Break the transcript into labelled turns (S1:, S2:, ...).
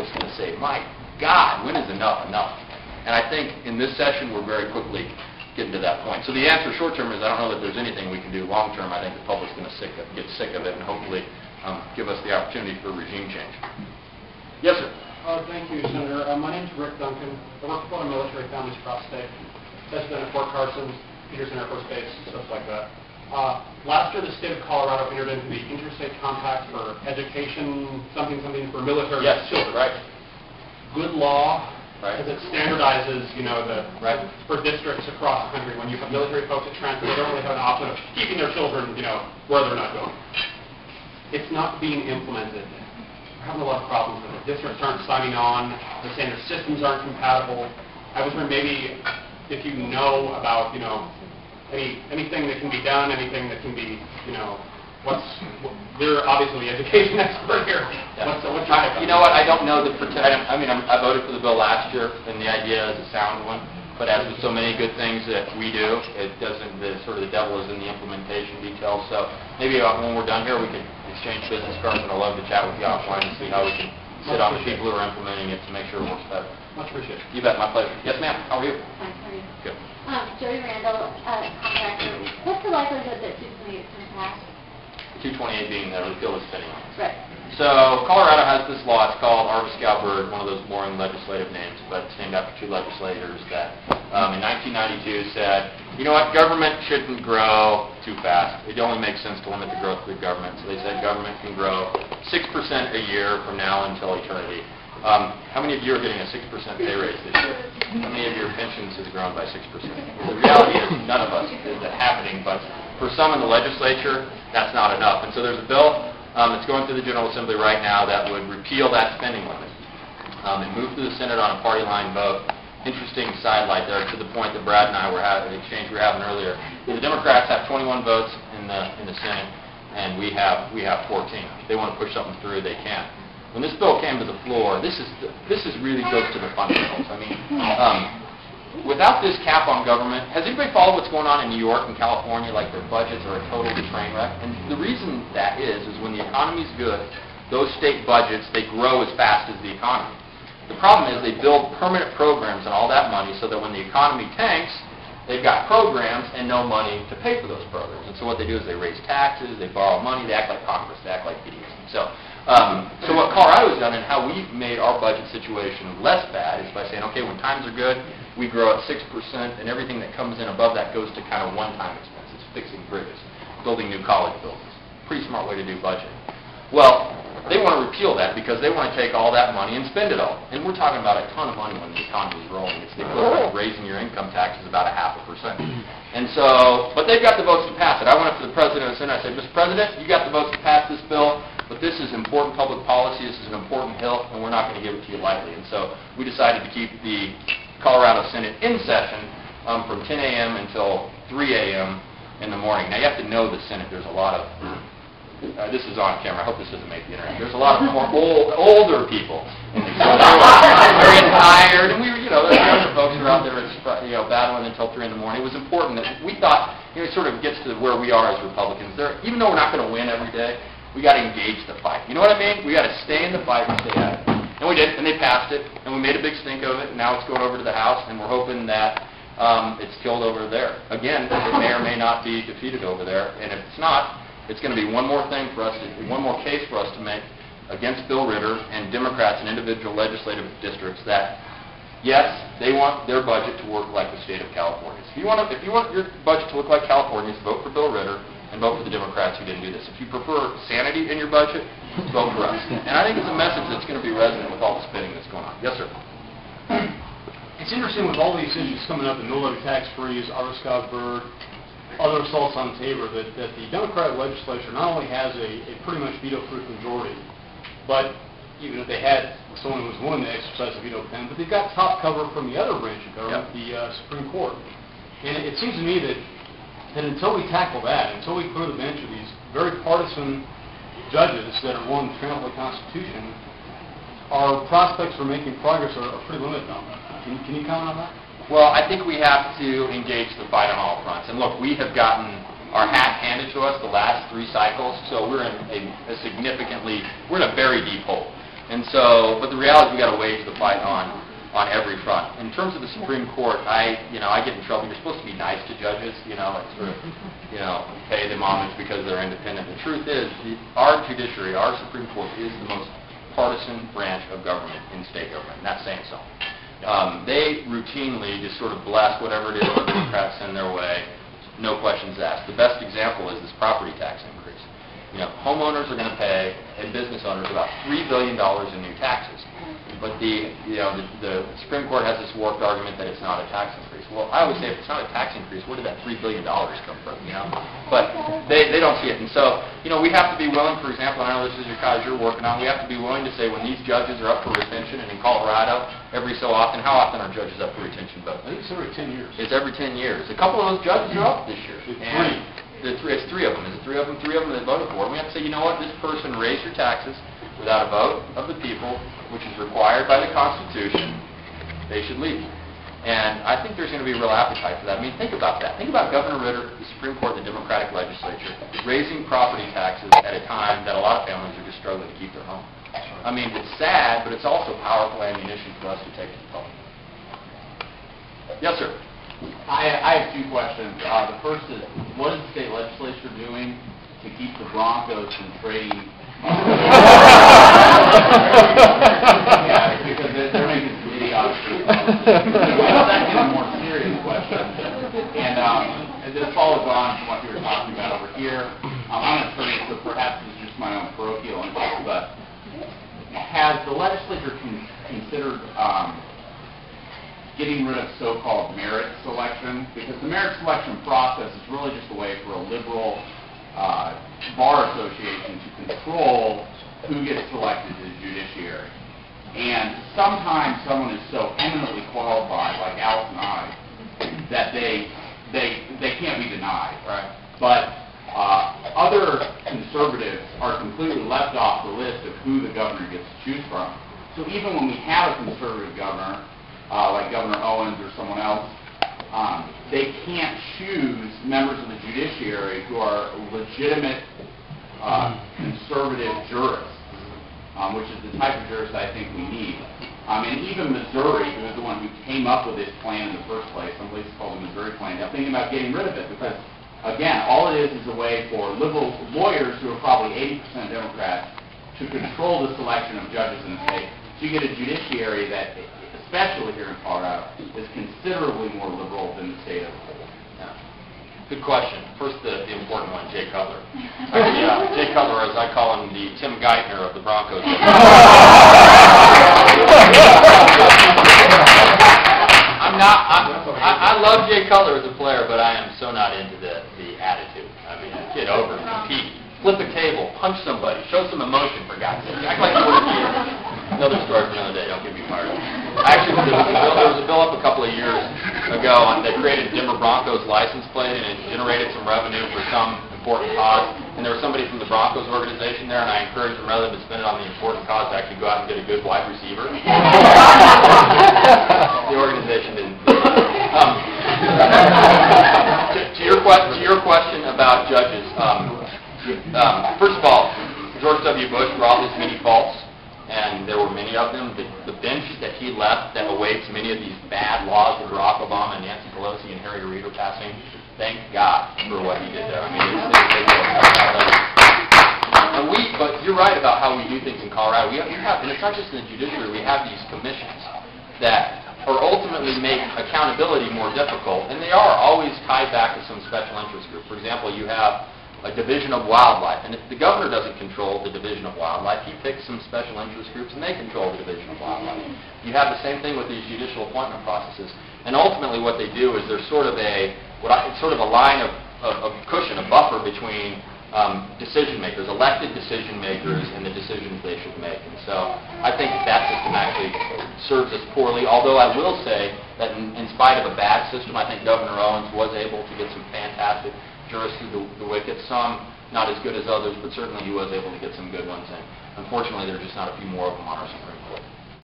S1: public's going to say, my God, when is enough enough? And I think in this session we're very quickly getting to that point. So the answer short term is I don't know that there's anything we can do. Long term, I think the public's going to get sick of it and hopefully give us the opportunity for regime change. Yes, sir.
S2: Thank you, Senator. My name is Rick Duncan. I work for military families across the state. That's been at Fort Carson, Peterson Air Force Base, stuff like that. Last year, the state of Colorado entered into the interstate compact for education, something for military children.
S1: Right.
S2: Good law.
S1: Right.
S2: Because it standardizes, for districts across the country. When you have military folks at transit, they don't really have an option of keeping their children, where they're not going. It's not being implemented. We're having a lot of problems with it. Districts aren't signing on. The standard systems aren't compatible. I was wondering maybe if you know about, anything that can be done, anything that can be, you're obviously the education expert here.
S1: Yeah.
S2: What's your
S1: you know what? I don't know I voted for the bill last year, and the idea is a sound one. But as with so many good things that we do, it doesn't. The devil is in the implementation details. So maybe when we're done here, we can exchange business cards, and I'd love to chat with you offline and see how we can sit on the people who are implementing it to make sure it works better.
S2: Much appreciated.
S1: You bet. My pleasure. Yes, ma'am. How are you?
S3: Fine, how are you?
S1: Good.
S3: Jody Randall, contractor. What's the likelihood that 228 is going to pass?
S1: 228 being the repeal of spending limits.
S3: Right.
S1: So Colorado has this law. It's called Arbus-Galberg, one of those boring legislative names, but it's named after two legislators that in 1992 said, you know what, government shouldn't grow too fast. It only makes sense to limit the growth of the government. So they said government can grow 6% a year from now until eternity. How many of you are getting a 6% pay raise this year? How many of your pensions has grown by 6%? The reality is none of us is that happening, but for some in the legislature, that's not enough. And so there's a bill that's going through the General Assembly right now that would repeal that spending limit. It moved through the Senate on a party line vote. Interesting sidelight there to the point that Brad and I were having, the exchange we were having earlier. The Democrats have 21 votes in the Senate, and we have 14. If they want to push something through, they can. When this bill came to the floor, this really goes to the fundamentals. I mean, without this cap on government, has anybody followed what's going on in New York and California? Like their budgets are a total train wreck. And the reason that is when the economy's good, those state budgets, they grow as fast as the economy. The problem is they build permanent programs and all that money so that when the economy tanks, they've got programs and no money to pay for those programs. And so what they do is they raise taxes, they borrow money, they act like Congress, they act like idiots. So what Colorado's done and how we've made our budget situation less bad is by saying, okay, when times are good, we grow at 6%, and everything that comes in above that goes to kind of one-time expenses, fixing bridges, building new college buildings. Pretty smart way to do budgeting. Well, they want to repeal that because they want to take all that money and spend it all. And we're talking about a ton of money when the economy is rolling. It's the equivalent of raising your income taxes about 0.5%. And so, but they've got the votes to pass it. I went up to the President of the Senate and I said, Mr. President, you got the votes to pass this bill, but this is important public policy, this is an important hill, and we're not going to give it to you lightly. And so we decided to keep the Colorado Senate in session from 10 a.m. until 3 a.m. in the morning. Now, you have to know the Senate. There's a lot of, this is on camera. I hope this doesn't make the internet. There's a lot of more older people. And so they're getting tired. And there's younger folks who are out there battling until 3 in the morning. It was important that we thought, it sort of gets to where we are as Republicans. Even though we're not going to win every day, we got to engage the fight. You know what I mean? We got to stay in the fight and stay at it. And we did, and they passed it, and we made a big stink of it, and now it's going over to the House, and we're hoping that it's killed over there. Again, it may or may not be defeated over there, and if it's not, it's going to be one more thing for us, one more case for us to make against Bill Ritter and Democrats in individual legislative districts that, yes, they want their budget to work like the state of California. So if you want your budget to look like California's, vote for Bill Ritter and vote for the Democrats who didn't do this. If you prefer sanity in your budget, vote for us. And I think it's a message that's going to be resonant with all the spending that's going on. Yes, sir.
S4: It's interesting with all these issues coming up, the no-levy tax freeze, Arbus-Galberg, other assaults on Tabor, that the Democratic legislature not only has a pretty much veto-proof majority, but even if they had someone who was willing to exercise a veto pen, but they've got top cover from the other branch of government, the Supreme Court. And it seems to me that until we tackle that, until we clear the bench of these very partisan judges that are willing to trample the Constitution, our prospects for making progress are pretty limited on that. Can you comment on that?
S1: Well, I think we have to engage the fight on all fronts. And look, we have gotten our hat handed to us the last 3 cycles, so we're in we're in a very deep hole. And so, but the reality is we got to wage the fight on every front. In terms of the Supreme Court, I get in trouble. You're supposed to be nice to judges, like sort of, pay them homage because they're independent. The truth is, our judiciary, our Supreme Court, is the most partisan branch of government in state government, and that's saying so. They routinely just sort of blast whatever it is the Democrats send their way, no questions asked. The best example is this property tax increase. Homeowners are going to pay, and business owners, about $3 billion in new taxes. But the Supreme Court has this warped argument that it's not a tax increase. Well, I always say if it's not a tax increase, where did that $3 billion come from? But they don't see it. And so, we have to be willing, for example, I know this is your cause you're working on, we have to be willing to say when these judges are up for retention, and in Colorado, every so often, how often are judges up for retention votes?
S4: I think it's every 10 years.
S1: It's every 10 years. A couple of those judges are up this year. It's three of them. Is it three of them? Three of them that voted for it. We have to say, you know what, this person raised your taxes without a vote of the people, which is required by the Constitution. They should leave. And I think there's going to be a real appetite for that. I mean, think about that. Think about Governor Ritter, the Supreme Court, the Democratic legislature, raising property taxes at a time that a lot of families are just struggling to keep their home. I mean, it's sad, but it's also powerful ammunition for us to take to the public. Yes, sir.
S5: I have two questions. The first is, what is the state legislature doing to keep the Broncos from trading? Yeah, because they're making some idiotic moves. The second, a more serious question, and this follows on from what you were talking about over here. I'm an attorney, so perhaps this is just my own parochial interest, but has the legislature considered getting rid of so-called merit selection? Because the merit selection process is really just a way for a liberal bar association to control who gets selected to the judiciary. And sometimes someone is so eminently qualified, like Alice and I, that they can't be denied. Right? But other conservatives are completely left off the list of who the governor gets to choose from. So even when we have a conservative governor, like Governor Owens or someone else, they can't choose members of the judiciary who are legitimate conservative jurists, which is the type of jurist I think we need. And even Missouri, who is the one who came up with this plan in the first place, some places call it the Missouri plan, they're thinking about getting rid of it because, again, all it is a way for liberal lawyers who are probably 80% Democrats to control the selection of judges in the state. So you get a judiciary that, especially here in Colorado, is considerably more liberal than the state as a whole.
S1: Yeah. Good question. First, the important one, Jay Cutler. Jay Cutler, as I call him, the Tim Geithner of the Broncos. I love Jay Cutler as a player, but I am so not into the attitude. I mean, get over it, compete, flip a table, punch somebody, show some emotion, for God's sake. Act like you would have Another story for another day. Don't get me fired up. Actually, there was a bill up a couple of years ago that created Denver Broncos license plate, and it generated some revenue for some important cause. And there was somebody from the Broncos organization there, and I encouraged them, rather than spend it on the important cause, to actually go out and get a good wide receiver. The organization didn't. To your question about judges, first of all, George W. Bush, for all his many faults, and there were many of them, the bench that he left that awaits many of these bad laws that Barack Obama and Nancy Pelosi and Harry Reid are passing, thank God for what he did there. I mean, but you're right about how we do things in Colorado. We have, and it's not just in the judiciary, we have these commissions that or ultimately make accountability more difficult, and they are always tied back to some special interest group. For example, you have a division of wildlife, and if the governor doesn't control the division of wildlife, he picks some special interest groups and they control the division of wildlife. You have the same thing with these judicial appointment processes, and ultimately what they do is there's sort of a line of cushion, a buffer between decision makers, elected decision makers, and the decisions they should make. And so I think that system actually serves us poorly, although I will say that in spite of a bad system, I think Governor Owens was able to get some fantastic jurists through the wicket, some not as good as others, but certainly he was able to get some good ones, and unfortunately there are just not a few more of them on our Supreme Court.